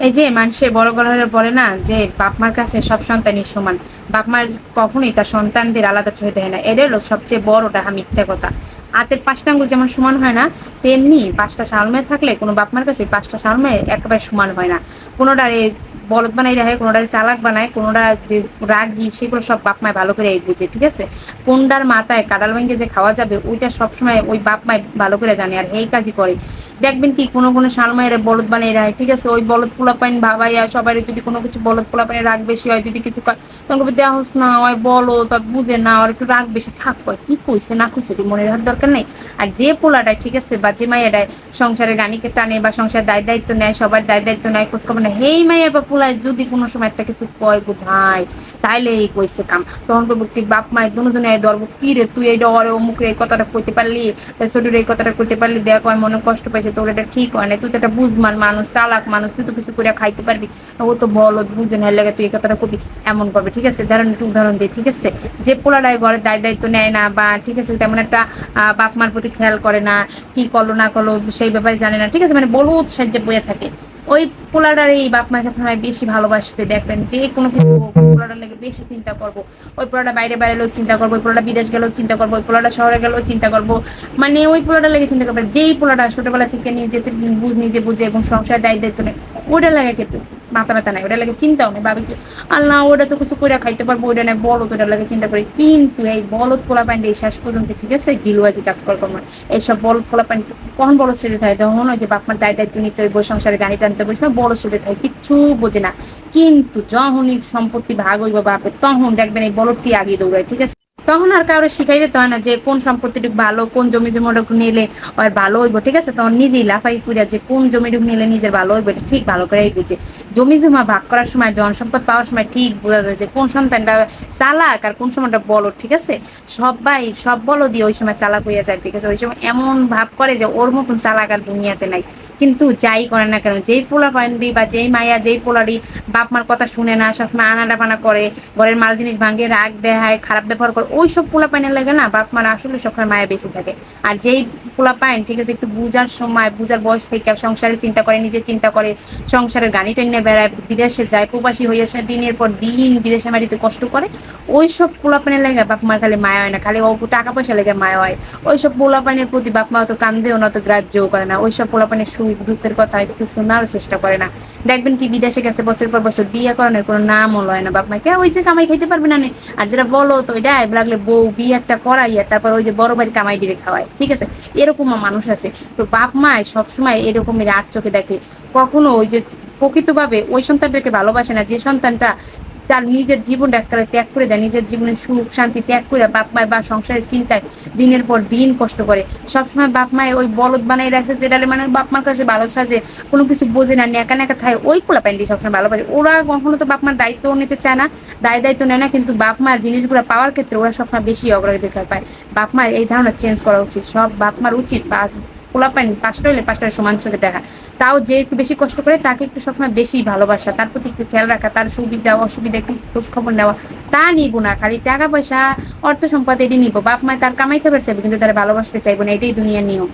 এই যে মানুষের বড় বড় হলে বলে না যে বাপ মার কাছে সব সন্তানই সমান, বাপ মার কখনোই তার সন্তানদের আলাদা চোখে দেয় না, এটা হলো সবচেয়ে বড় ডাহা মিথ্যা কথা। হাতের পাঁচটা আঙ্গুল যেমন সমান হয় না, তেমনি পাঁচটা সালমে থাকলে কোনো বাপ মার কাছে পাঁচটা সালমে একেবারে সমান হয় না। কোনোটার বলদ বানাই রাখে, কোনোটার চালাক বানায়, কোনোটা যে রাগী, সেগুলো সব বাপ মায় ভালো করে বুঝে, ঠিক আছে। কোনটার মাথায় কাঁঠাল ভেঙে যে খাওয়া যাবে ওইটা সবসময় ওই বাপ মায় ভালো করে জানে, আর এই কাজই করে। দেখবেন কি কোনো কোনো সালমায়ের বলদ বানিয়ে রাখে, ঠিক আছে। ওই বলদ পোলাপাইন ভাবাইয়া সবাই যদি কোনো কিছু বলদ পোলাপাইনের রাগ বেশি হয়, যদি কিছু তখন কবে দেওয়া হোস না হয় বলো, তা বুঝে না আর একটু রাগ বেশি থাক, কি কইছে না কইছে ওটি মনে রাখার দরকার নেই। আর যে পোলাটাই, ঠিক আছে, বা যে মাইয়াটাই সংসারের গানিকে টানে বা সংসারের দায় দায়িত্ব নেয়, সবার দায় দায়িত্ব নেয়, খোঁজখবর নেয়, হেই মাইয়া বা পোলায় যদি কোনো সময় একটা কিছু কয় গো ভাই, তাইলে এই কইছে কাম, তখন কইব কি বাপ মায়ের দুজনে ধরবো, কি রে তুই এই ডরে অমুক এই কথাটা কইতে পারলি, তাই ছোটুর এই কথাটা কইতে পারলি, দেখ হয় মনে কষ্ট পাইছে, তোর এটা ঠিক হয় না, তুই তো একটা বুঝমান মানুষ, চালাক মানুষ, তুই তো কিছু করে খাইতে পারবি, ও তো বলদ বুঝে না, লাগে তুই এই কথাটা কবি, এমন করবে, ঠিক আছে। ধরেন একটু উদাহরণ দিই, ঠিক আছে। যে পোলারাই ঘরের দায় দায়িত্ব নেয় না, বা ঠিক আছে তেমন একটা বাপ মার প্রতি খেয়াল করে না, কি করলো না করলো সেই ব্যাপারে জানে না, ঠিক আছে, মানে বলদ সাহায্যে বয়ে থাকে, ওই পোলাটার এই বাপ মা সবসময় বেশি ভালোবাসবে। দেখবেন যে কোনো কিছু পোলাটার লেগে বেশি চিন্তা করবো, ওই পোলাটা বাইরে বেরোলেও চিন্তা করবো, ওই পোলাটা বিদেশ গেলেও চিন্তা করবো, ওই পোলাটা শহরে গেলেও চিন্তা করবো, মানে ওই পোলাটা লেগে চিন্তা করবে। যেই পোলাটা ছোটবেলা থেকে নিজেতে নিজে বুঝে এবং সংসার দায় দায়িত্ব নেই, ওটা লাগে কিন্তু মাথা ব্যথা নাই, ওটা লাগে চিন্তাও নেই, ভাবে কি আল্লাহ ওটা তো কিছু করে খাইতে পারবো, ওইটা নেই বলদ, ওটা লাগে চিন্তা করি। কিন্তু এই বলদ পোলা প্যান্ট এই শেষ পর্যন্ত, ঠিক আছে, গিলুয়াজি কাজ করবো। এইসব বলদ পোলা প্যান্ট কখন বড় ছেড়ে থাকে, তখন ওই যে বাপমার দায় দায়িত্ব নিতে হইব, সংসারে গাড়ি টানতে বসবে, বড় ছেড়ে থাকে, কিচ্ছু বোঝে না। কিন্তু যখনই সম্পত্তি ভাগ হইব বাপের, তখন দেখবেন এই বলদটি আগে দৌড়ায়, ঠিক আছে। তখন আর কাউরে শিখাই দিতে হয় না যে কোন সম্পত্তিটুকু ভালো, কোন জমি জমাটুকু নিলে আর ভালো হইব, ঠিক আছে। তখন নিজেই লাফাই ফুরিয়া যে কোন জমিটুকু নিলে নিজের ভালো হইব, এটা ঠিক ভালো করেই বুঝে। জমি জমা ভাগ করার সময়, জন সম্পদ পাওয়ার সময় ঠিক বোঝা যায় যে কোন সন্তানটা চালাক আর কোন সময়টা বলদ, ঠিক আছে। সবাই সব বলদ দিয়ে ওই সময় চালাক হইয়া যায়, ঠিক আছে। ওই সময় এমন ভাব করে যে ওর মতন চালাক আর দুনিয়াতে নাই। কিন্তু যাই করে না কেন, যেই পোলা পান্ডি বা যেই মায়া যেই পোলারি বাপ মার কথা শুনে না, সবসময় আনাডাপানা করে, ঘরের মাল জিনিস ভাঙে, রাগ দেখায়, খারাপ ব্যবহার করে, ওই সব পোলা পাইনের লাগে না বাপ মার আসলে সবসময় মায়া বেশি থাকে। আর যেই পোলা পাইন, ঠিক আছে, একটু বুঝার সময়, বুঝার বয়স থেকে সংসারের চিন্তা করে, নিজের চিন্তা করে, সংসারের গানি টেনে বেড়ায়, বিদেশে যায়, প্রবাসী হয়ে আসে, দিনের পর দিন বিদেশে মাটিতে কষ্ট করে, ওই সব পোলা পাইনের লাগে বাপ মার খালি মায়া হয় না, খালি ও টাকা পয়সা লেগে মায়া হয়। ওই সব পোলা পাইনের প্রতি বাপ মা অত কান্দেও না, অত গ্রাহ্যও করে না, ওই সব পোলা পাইনের সুখ দুঃখের কথা একটু শোনারও চেষ্টা করে না। দেখবেন কি বিদেশে গেছে বছর পর বছর, বিয়ে করানোর কোনো নামও লয় না বাপ মাকে, ওই যে কামাই খাইতে পারবে না। আর যেটা বলো তো এটা লাগলে বউ বিয়ে একটা করাইয়া তারপর ওই যে বড় বাড়ি কামাই দিয়ে খাওয়ায়, ঠিক আছে। এরকমও মানুষ আছে। তো বাপ মায় সবসময় এরকমের আর চোখে দেখে, কখনো ওই যে প্রকৃতভাবে ওই সন্তানটাকে ভালোবাসে না, যে সন্তানটা তার নিজের জীবনটা একটা ত্যাগ করে দেয়, নিজের জীবনের সুখ শান্তি ত্যাগ করে বাপ মায় বা সংসারের চিন্তায় দিনের পর দিন কষ্ট করে। সবসময় বাপ মায় ওই বলদ বানাই রাখছে, যেটা মানে বাপ মার কাছে ভালো সাজে, কোনো কিছু বোঝে না, নেকা নেকা থাকে, ওই পোলা প্যান্ডি সবসময় ভালোবাসে। ওরা কখনো তো বাপ মার দায়িত্ব নিতে চায় না, দায় দায়িত্ব নেয় না, কিন্তু বাপ মার জিনিসগুলো পাওয়ার ক্ষেত্রে ওরা সবসময় বেশি অগ্রাধিকার পায়। বাপ মার এই ধারণা চেঞ্জ করা উচিত, সব বাপ মার উচিত বা পোলা পানি পাঁচটা হইলে পাঁচটার সমান চোখে দেখা, তাও যে একটু বেশি কষ্ট করে তাকে একটু সবসময় বেশি ভালোবাসা, তার প্রতি একটু খেয়াল রাখা, তার সুবিধা অসুবিধা একটু খোঁজ খবর নেওয়া, তা নিব না খালি টাকা পয়সা অর্থ সম্পদ এটি নিব। বাপ মায় তার কামাই খাবার চাইবে কিন্তু তারা ভালোবাসতে চাইবো না, এটাই দুনিয়ার নিয়ম।